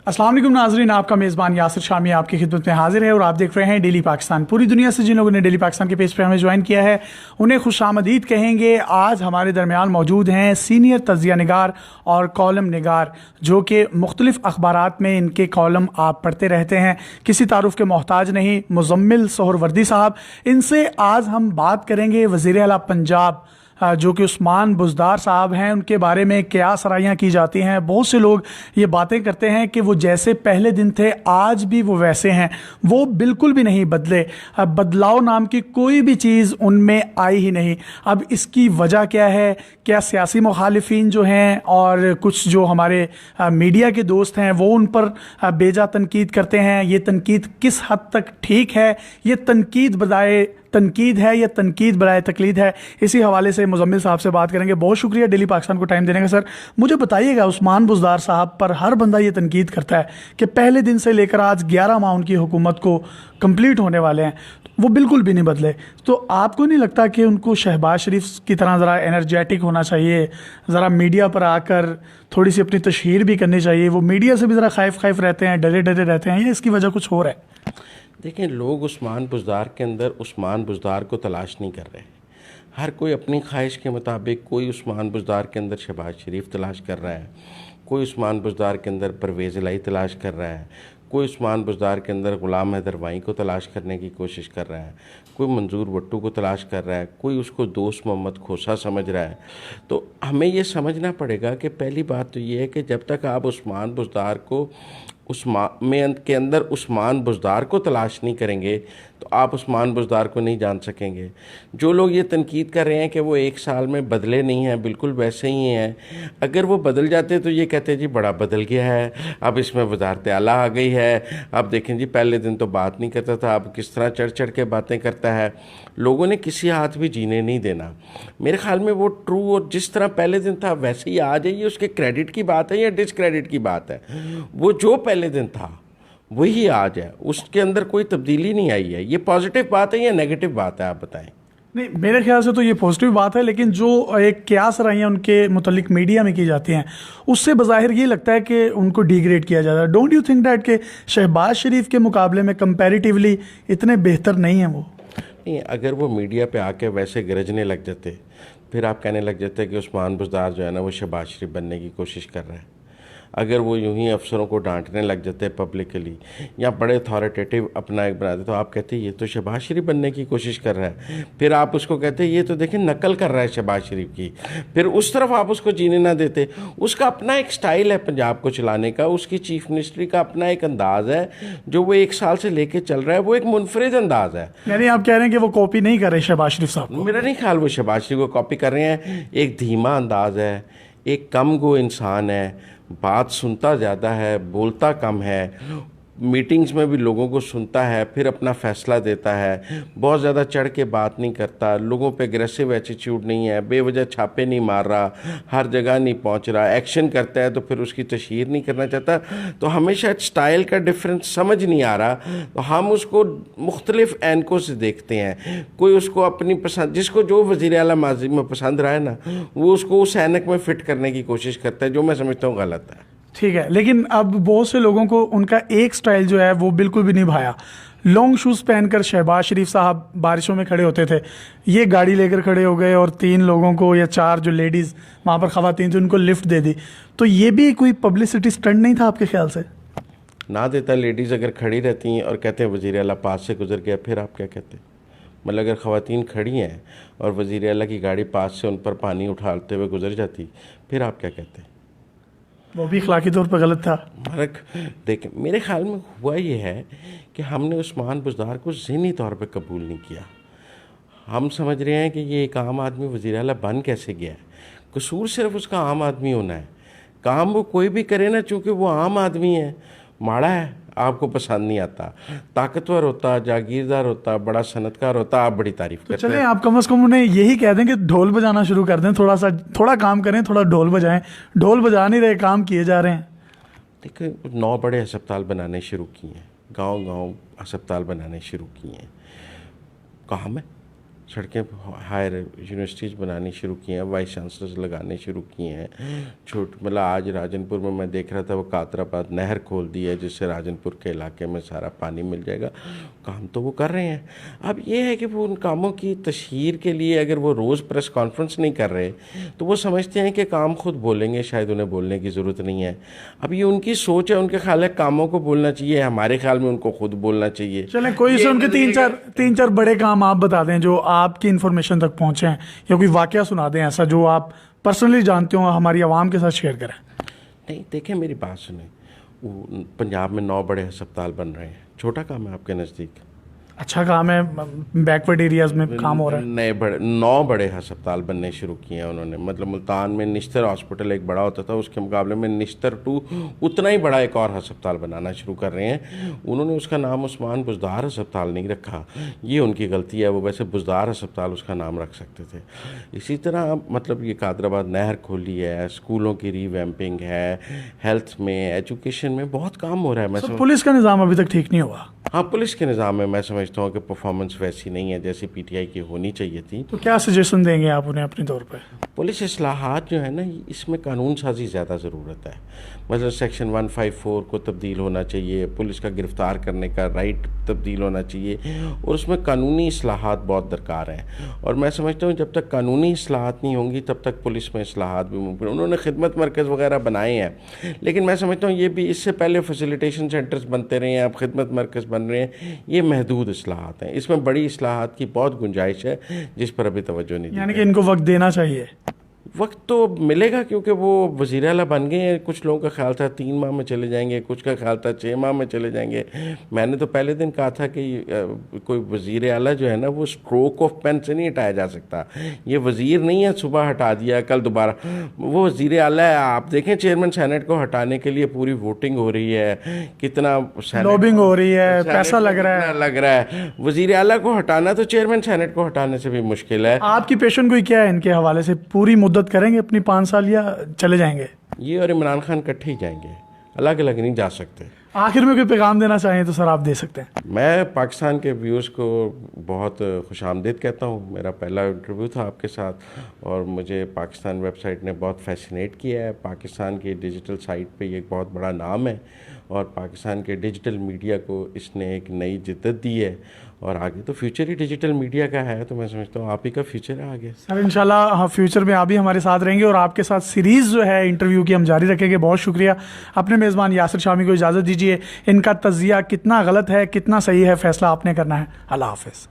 अस्सलाम वालेकुम नाजरीन, आपका मेज़बान यासिर शामी आपकी खिदमत में हाजिर है और आप देख रहे हैं डेली पाकिस्तान। पूरी दुनिया से जिन लोगों ने डेली पाकिस्तान के पेज पे हमें ज्वाइन किया है उन्हें खुशामदीद कहेंगे। आज हमारे दरमियान मौजूद हैं सीनियर तज्जिया निगार और कॉलम निगार, जो कि मुख्तलिफ अखबारात में इनके कॉलम आप पढ़ते रहते हैं, किसी तारुफ के मोहताज नहीं, मुजम्मिल सोहरवर्दी साहब। इनसे आज हम बात करेंगे वज़ीर आला पंजाब जो कि उस्मान बुज़दार साहब हैं, उनके बारे में क्या सराहियाँ की जाती हैं। बहुत से लोग ये बातें करते हैं कि वो जैसे पहले दिन थे आज भी वो वैसे हैं, वो बिल्कुल भी नहीं बदले। बदलाव नाम की कोई भी चीज़ उनमें आई ही नहीं। अब इसकी वजह क्या है? क्या सियासी मुखालिफिन जो हैं और कुछ जो हमारे मीडिया के दोस्त हैं वो उन पर बेजा तनकीद करते हैं? ये तनकीद किस हद तक ठीक है? ये तनकीद बजाय तनकीद है या तनकीद बराए तकलीद है? इसी हवाले से मुजम्मिल साहब से बात करेंगे। बहुत शुक्रिया डेली पाकिस्तान को टाइम देने का। सर, मुझे बताइएगा, उस्मान बुज़दार साहब पर हर बंदा ये तनकीद करता है कि पहले दिन से लेकर आज 11 माह उनकी हुकूमत को कंप्लीट होने वाले हैं, वो बिल्कुल भी नहीं बदले। तो आपको नहीं लगता कि उनको शहबाज शरीफ की तरह ज़रा एनर्जेटिक होना चाहिए, ज़रा मीडिया पर आकर थोड़ी सी अपनी तशहीर भी करनी चाहिए? वो मीडिया से भी ज़रा खौफ रहते हैं, डरे डरे रहते हैं, या इसकी वजह कुछ और है? देखें, लोग उस्मान बुज़दार के अंदर उस्मान बुज़दार को तलाश नहीं कर रहे। हर कोई अपनी ख्वाहिश के मुताबिक, कोई उस्मान बुज़दार के अंदर शहबाज शरीफ तलाश कर रहा है, कोई उस्मान बुज़दार के अंदर परवेज़ इलाही तलाश कर रहा है, कोई उस्मान बुज़दार के अंदर ग़ुलाम हैदर वाई को तलाश करने की कोशिश कर रहा है, कोई मंजूर भट्टू को तलाश कर रहा है, कोई उसको दोस्त मोहम्मद खोसा समझ रहा है। तो हमें ये समझना पड़ेगा कि पहली बात तो ये है कि जब तक आप उस्मान बुज़दार को के अंदर उस्मान बुज़दार को तलाश नहीं करेंगे तो आप उस्मान बुज़दार को नहीं जान सकेंगे। जो लोग ये तनकीद कर रहे हैं कि वो 1 साल में बदले नहीं हैं, बिल्कुल वैसे ही हैं, अगर वो बदल जाते तो ये कहते जी बड़ा बदल गया है, अब इसमें वज़ारत आला आ गई है, अब देखें जी पहले दिन तो बात नहीं करता था, अब किस तरह चढ़ चढ़ के बातें करता है। लोगों ने किसी हाथ भी जीने नहीं देना। मेरे ख्याल में वो ट्रू और जिस तरह पहले दिन था वैसे ही आ जाइए। उसके क्रेडिट की बात है या डिसक्रेडिट की बात है? वो जो पहले दिन था वही आज है, उसके अंदर कोई तब्दीली नहीं आई है। ये पॉजिटिव बात है या नेगेटिव बात है, आप बताएं। नहीं, मेरे ख्याल से तो ये पॉजिटिव बात है, लेकिन जो एक क्यास रहियाँ उनके मुतल्लिक मीडिया में की जाती हैं उससे बज़ाहिर ये लगता है कि उनको डिग्रेड किया जाता है। डोंट यू थिंक दैट कि शहबाज शरीफ के मुकाबले में कंपैरेटिवली इतने बेहतर नहीं हैं वो? नहीं, अगर वो मीडिया पे आके वैसे गरजने लग जाते, फिर आप कहने लग जाते कि उस्मान बुज़दार जो है ना वो शहबाज शरीफ बनने की कोशिश कर रहा है। अगर वो यूं ही अफसरों को डांटने लग जाते हैं पब्लिकली या बड़े अथॉरिटेटिव अपना एक बनाते, तो आप कहते ये तो शहबाज शरीफ बनने की कोशिश कर रहा है। फिर आप उसको कहते ये तो देखें नकल कर रहा है शहबाज शरीफ की। फिर उस तरफ आप उसको जीने ना देते। उसका अपना एक स्टाइल है पंजाब को चलाने का, उसकी चीफ मिनिस्ट्री का अपना एक अंदाज़ है जो वो 1 साल से लेके चल रहा है। वो एक मुनफरिद अंदाज़ है। यानी आप कह रहे हैं कि वो कॉपी नहीं कर रहे शहबाज शरीफ साहब? मेरा नहीं ख्याल वो शहबाज शरीफ को कॉपी कर रहे हैं। एक धीमा अंदाज़ है, एक कम गो इंसान है, बात सुनता ज़्यादा है, बोलता कम है, मीटिंग्स में भी लोगों को सुनता है, फिर अपना फ़ैसला देता है, बहुत ज़्यादा चढ़ के बात नहीं करता, लोगों पे एग्रेसिव एटीट्यूड नहीं है, बेवजह छापे नहीं मार रहा, हर जगह नहीं पहुंच रहा, एक्शन करता है तो फिर उसकी तशहीर नहीं करना चाहता। तो हमें शायद स्टाइल का डिफरेंस समझ नहीं आ रहा, तो हम उसको मुख्तलिफ एनकों से देखते हैं। कोई उसको अपनी पसंद, जिसको जो वज़ीर आला माजी में पसंद रहा है ना, वो उसको उस एनक में फ़िट करने की कोशिश करता है, जो मैं समझता हूँ गलत है। ठीक है, लेकिन अब बहुत से लोगों को उनका एक स्टाइल जो है वो बिल्कुल भी नहीं भाया। लॉन्ग शूज़ पहनकर शहबाज शरीफ साहब बारिशों में खड़े होते थे, ये गाड़ी लेकर खड़े हो गए और 3 लोगों को या 4 जो लेडीज़ वहाँ पर ख़वातीन थी उनको लिफ्ट दे दी। तो ये भी कोई पब्लिसिटी स्टंट नहीं था आपके ख्याल से? ना देता। लेडीज़ अगर खड़ी रहती हैं और कहते हैं वज़ीर आला पास से गुजर गया, फिर आप क्या कहते? मतलब अगर ख़वातीन खड़ी हैं और वज़ीर आला की गाड़ी पास से उन पर पानी उठाते हुए गुजर जाती, फिर आप क्या कहते? वो भी अखलाकी तौर पर गलत था। फर्क देखें, मेरे ख्याल में हुआ ये है कि हमने उस्मान बुज़दार को ज़हनी तौर पे कबूल नहीं किया। हम समझ रहे हैं कि ये एक आम आदमी वज़ीर आला बन कैसे गया है। कसूर सिर्फ उसका आम आदमी होना है। काम वो कोई भी करे ना, चूँकि वो आम आदमी है, माड़ा है, आपको पसंद नहीं आता, ताकतवर होता, जागीरदार होता, बड़ा सनतकार होता, आप बड़ी तारीफ करते हैं। चलें, आप कम से कम उन्हें यही कह दें कि ढोल बजाना शुरू कर दें, थोड़ा काम करें, थोड़ा ढोल बजाएं। ढोल बजा नहीं रहे, काम किए जा रहे हैं। देखिए, 9 बड़े अस्पताल बनाने शुरू किए हैं, गांव-गांव अस्पताल बनाने शुरू किए हैं। काम है, सड़कें हायर यूनिवर्सिटीज़ बनानी शुरू की हैं, वाइस चांसलर्स लगाने शुरू किए हैं। मतलब आज राजनपुर में मैं देख रहा था वो कादराबाद नहर खोल दी है जिससे राजनपुर के इलाके में सारा पानी मिल जाएगा। काम तो वो कर रहे हैं। अब ये है कि वो उन कामों की तशहीर के लिए अगर वो रोज़ प्रेस कॉन्फ्रेंस नहीं कर रहे तो वो समझते हैं कि काम खुद बोलेंगे, शायद उन्हें बोलने की ज़रूरत नहीं है। अब ये उनकी सोच है, उनके ख्याल है कामों को बोलना चाहिए, हमारे ख्याल में उनको खुद बोलना चाहिए। चलें, कोई से उनके तीन चार बड़े काम आप बता दें जो आपकी इन्फॉर्मेशन तक पहुंचे हैं, या कोई वाकया सुना दें ऐसा जो आप पर्सनली जानते हो, हमारी आवाम के साथ शेयर करें। नहीं, देखें मेरी बात सुने, पंजाब में 9 बड़े अस्पताल बन रहे हैं। छोटा काम है आपके नज़दीक? अच्छा काम है, बैकवर्ड एरियाज में काम हो रहा है। 9 बड़े अस्पताल बनने शुरू किए हैं उन्होंने। मतलब मुल्तान में निश्तर हॉस्पिटल एक बड़ा होता था, उसके मुकाबले में निश्तर 2 उतना ही बड़ा एक और अस्पताल बनाना शुरू कर रहे हैं। उन्होंने उसका नाम उस्मान बुज़दार अस्पताल नहीं रखा, ये उनकी गलती है। वो वैसे बुज़दार अस्पताल उसका नाम रख सकते थे। इसी तरह मतलब ये कादराबाद नहर खोली है, स्कूलों की रीवैम्पिंग है, हेल्थ में, एजुकेशन में बहुत काम हो रहा है। पुलिस का निज़ाम अभी तक ठीक नहीं हुआ। हाँ, पुलिस के निज़ाम में मैं समझता हूँ कि परफॉर्मेंस वैसी नहीं है जैसी पीटीआई की होनी चाहिए थी। तो क्या सजेशन देंगे आप उन्हें अपने तौर पे? पुलिस इस्लाहात जो है ना, इसमें कानून साजी ज़्यादा ज़रूरत है। मतलब सेक्शन 154 को तब्दील होना चाहिए, पुलिस का गिरफ़्तार करने का राइट तब्दील होना चाहिए, और उसमें कानूनी इस्लाहात बहुत दरकार हैं। और मैं समझता हूँ जब तक कानूनी इस्लाहात नहीं होंगी तब तक पुलिस में इस्लाहात भी मुमकिन। उन्होंने खिदमत मरकज़ वगैरह बनाए हैं, लेकिन मैं समझता हूँ ये भी इससे पहले फैसिलिटेशन सेंटर्स बनते रहे हैं, अब खिदमत मरकज़ बन रहे हैं। ये महदूद इस्लाहात हैं, इसमें बड़ी इस्लाहात की बहुत गुंजाइश है जिस पर अभी तवज्जो नहीं दी। यानी कि इनको वक्त देना चाहिए। वक्त तो मिलेगा क्योंकि वो वज़ीर आला बन गए हैं। कुछ लोगों का ख्याल था 3 माह में चले जाएंगे, कुछ का ख्याल था 6 माह में चले जाएंगे। मैंने तो पहले दिन कहा था कि कोई वज़ीर आला जो है ना वो स्ट्रोक ऑफ पेन से नहीं हटाया जा सकता। ये वज़ीर नहीं है सुबह हटा दिया कल दोबारा, वो वज़ीर आला है। आप देखें चेयरमैन सेनेट को हटाने के लिए पूरी वोटिंग हो रही है, कितना लॉबिंग हो रही है, पैसा लग रहा है। वज़ीर आला को हटाना तो चेयरमैन सेनेट को हटाने से भी मुश्किल है। आपकी पेशन कोई क्या है इनके हवाले से? पूरी मुद्दत करेंगे अपनी 5 साल या चले जाएंगे? ये और इमरान खान इकट्ठे ही जाएंगे, अलग अलग नहीं जा सकते। आखिर में कोई पैगाम देना चाहें तो सर आप दे सकते हैं। मैं पाकिस्तान के व्यूज़ को बहुत खुशामदीद कहता हूँ। मेरा पहला इंटरव्यू था आपके साथ और मुझे पाकिस्तान वेबसाइट ने बहुत फैसिनेट किया है। पाकिस्तान की डिजिटल साइट पे ये एक बहुत बड़ा नाम है और पाकिस्तान के डिजिटल मीडिया को इसने एक नई जिद्दत दी है और आगे तो फ्यूचर ही डिजिटल मीडिया का है। तो मैं समझता हूँ आप ही का फ्यूचर है आगे। सर इंशाल्लाह फ्यूचर में आप भी हमारे साथ रहेंगे और आपके साथ सीरीज़ जो है इंटरव्यू की हम जारी रखेंगे। बहुत शुक्रिया। अपने मेज़बान यासिर शामी को इजाज़त दीजिए। इनका तज़िया कितना गलत है कितना सही है फैसला आपने करना है। अल्लाह हाफ़िज़।